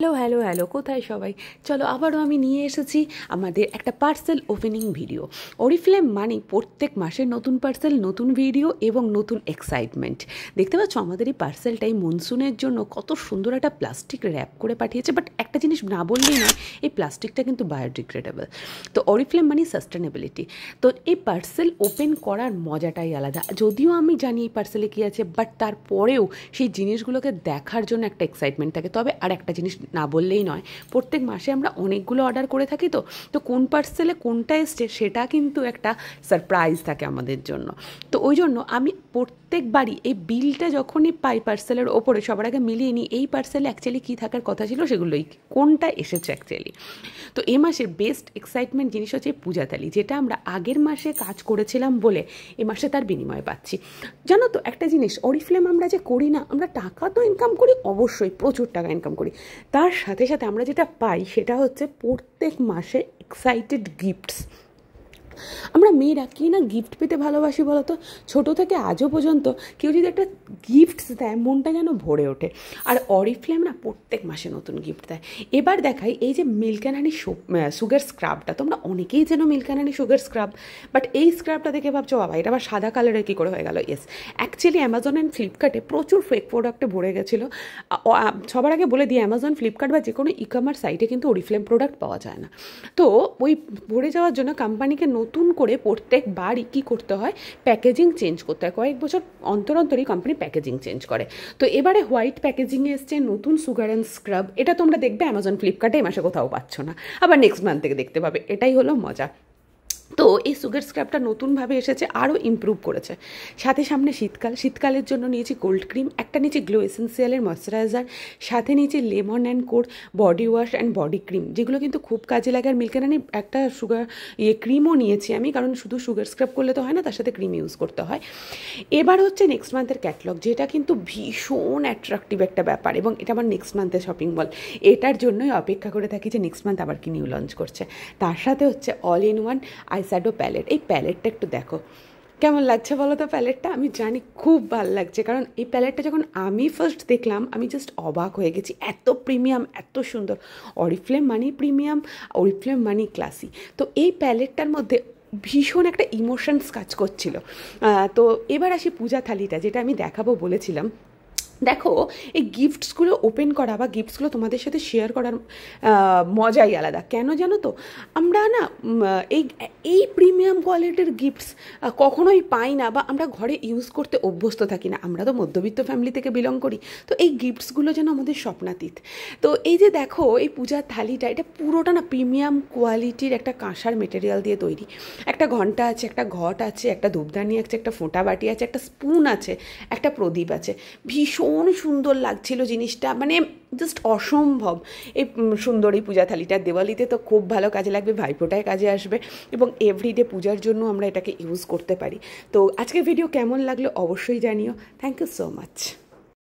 Hello hello hello, কোথায় সবাই? চলো আবারও আমি নিয়ে এসেছি আমাদের একটা পার্সেল ওপেনিং ভিডিও। অরিফ্লেম মানে প্রত্যেক মাসে নতুন পার্সেল, নতুন ভিডিও এবং নতুন এক্সাইটমেন্ট। দেখতে পাচ্ছ আমাদের এই পার্সেলটাই মনসুনের জন্য কত সুন্দর একটা প্লাস্টিক র্যাপ করে পাঠিয়েছে। বাট একটা জিনিস না বললেই নয়, এই প্লাস্টিকটা কিন্তু বায়োডিগ্রেডেবল। তো অরিফ্লেম মানে সাস্টেনেবিলিটি। তো এই পার্সেল ওপেন করার মজাটাই আলাদা। যদিও আমি জানি এই পার্সেলে কী আছে, বাট তারপরেও সেই জিনিসগুলোকে দেখার জন্য একটা এক্সাইটমেন্ট থাকে। তবে আর একটা জিনিস না বললেই নয়, প্রত্যেক মাসে আমরা অনেকগুলো অর্ডার করে থাকি। তো কোন পার্সেলে কোনটা এসছে সেটা কিন্তু একটা সারপ্রাইজ থাকে আমাদের জন্য। তো ওই জন্য আমি প্রত্যেকবারই এই বিলটা যখনই পাই পার্সেলের ওপরে সবার আগে মিলিয়ে নিই এই পার্সেলে অ্যাকচুয়ালি কী থাকার কথা ছিল, সেগুলোই কোনটা এসেছে অ্যাকচুয়ালি। তো এ মাসের বেস্ট এক্সাইটমেন্ট জিনিস হচ্ছে পূজা থালি, যেটা আমরা আগের মাসে কাজ করেছিলাম বলে এ মাসে তার বিনিময়ে পাচ্ছি। জানো তো একটা জিনিস, অরিফ্লেম আমরা যে করি না, আমরা টাকা তো ইনকাম করি, অবশ্যই প্রচুর টাকা ইনকাম করি, তার সাথে সাথে আমরা যেটা পাই সেটা হচ্ছে প্রত্যেক মাসে এক্সাইটেড গিফটস। আমরা মেয়েরা কি না গিফট পেতে ভালোবাসি বলো তো? ছোটো থেকে আজও পর্যন্ত কেউ যদি একটা গিফটস দেয় মনটা যেন ভরে ওঠে। আর অরিফ্লেম না প্রত্যেক মাসে নতুন গিফট দেয়। এবার দেখাই এই যে মিল্ক অ্যান্ড হানি সুগার স্ক্রাবটা, তোমরা অনেকেই যেন milk and honey sugar scrub, but এই স্ক্রাবটা দেখে ভাবছো বাবা এটা আবার সাদা কালারের কী করে হয়ে গেল। ইয়েস, অ্যাকচুয়ালি অ্যামাজন অ্যান্ড ফ্লিপকার্টে প্রচুর ফেক প্রোডাক্টে ভরে গেছিলো। সবার আগে বলে দিই, অ্যামাজন, ফ্লিপকার্ট বা যে কোনো ই কমার্স সাইটে কিন্তু অরিফ্লেম প্রোডাক্ট পাওয়া যায় না। তো ওই ভরে যাওয়ার জন্য কোম্পানিকে নতুন করে প্রত্যেকবারই কী করতে হয়, প্যাকেজিং চেঞ্জ করতে হয়। কয়েক বছর অন্তর অন্তরই কোম্পানি প্যাকেজিং চেঞ্জ করে। তো এবারে হোয়াইট প্যাকেজিংয়ে এসছে নতুন সুগার অ্যান্ড স্ক্রাব। এটা তোমরা দেখবে অ্যামাজন, ফ্লিপকার্টে এই মাসে কোথাও পাচ্ছ না, আবার নেক্সট মান্থ থেকে দেখতে পাবে। এটাই হলো মজা। তো এই সুগার স্ক্রাবটা নতুনভাবে এসেছে, আরও ইমপ্রুভ করেছে। সাথে সামনে শীতকালের জন্য নিয়েছি কোল্ড ক্রিম, একটা নিয়েছি গ্লো এসেন্সিয়ালের ময়শ্চারাইজার, সাথে নিয়েছি lemon and core body wash and body cream, যেগুলো কিন্তু খুব কাজে লাগে। আর মিল্ক অ্যান্ড হানি একটা সুগার ক্রিমও নিয়েছি আমি, কারণ শুধু সুগার স্ক্রাব করলে তো হয় না, তার সাথে ক্রিম ইউজ করতে হয়। এবার হচ্ছে নেক্সট মান্থের ক্যাটলগ, যেটা কিন্তু ভীষণ অ্যাট্রাকটিভ একটা ব্যাপার, এবং এটা আমার নেক্সট মান্থের শপিং মল। এটার জন্যই অপেক্ষা করে থাকি যে নেক্সট মান্থ আবার কি নিউ লঞ্চ করছে। তার সাথে হচ্ছে all in one eyeshadow palette. এই প্যালেটটা একটু দেখো কেমন লাগছে বলো তো। প্যালেটটা আমি জানি খুব ভালো লাগছে, কারণ এই প্যালেটটা যখন আমি ফার্স্ট দেখলাম আমি জাস্ট অবাক হয়ে গেছি। এত প্রিমিয়াম, এত সুন্দর। অরিফ্লেম মানি প্রিমিয়াম, অরিফ্লেম মানি ক্লাসি। তো এই প্যালেটটার মধ্যে ভীষণ একটা ইমোশনস কাজ করছিল। তো এবার আসি পূজা থালিটা, যেটা আমি দেখাবো বলেছিলাম। দেখো, এই গিফটসগুলো ওপেন করা বা গিফটসগুলো তোমাদের সাথে শেয়ার করার মজাই আলাদা। কেন জানো তো, আমরা না এই এই প্রিমিয়াম কোয়ালিটির গিফটস কখনোই পাই না, বা আমরা ঘরে ইউজ করতে অভ্যস্ত থাকি না। আমরা তো মধ্যবিত্ত ফ্যামিলি থেকে বিলং করি, তো এই গিফটসগুলো যেন আমাদের স্বপ্নাতীত। তো এই যে দেখো এই পূজার থালিটা, এটা পুরোটা না প্রিমিয়াম কোয়ালিটির একটা কাঁসার মেটেরিয়াল দিয়ে তৈরি। একটা ঘণ্টা আছে, একটা ঘট আছে, একটা ধূপদানি আছে, একটা ফোঁটা বাটি আছে, একটা স্পুন আছে, একটা প্রদীপ আছে। ভীষণ সুন্দর লাগছিল জিনিসটা, মানে জাস্ট অসম্ভব। এই সুন্দর এই পূজা থালিটা দেওয়ালিতে তো খুব ভালো কাজে লাগবে, ভাইফোঁটায় কাজে আসবে, এবং এভরিডে পূজার জন্য আমরা এটাকে ইউজ করতে পারি। তো আজকের ভিডিও কেমন লাগলো অবশ্যই জানিও। Thank you so much.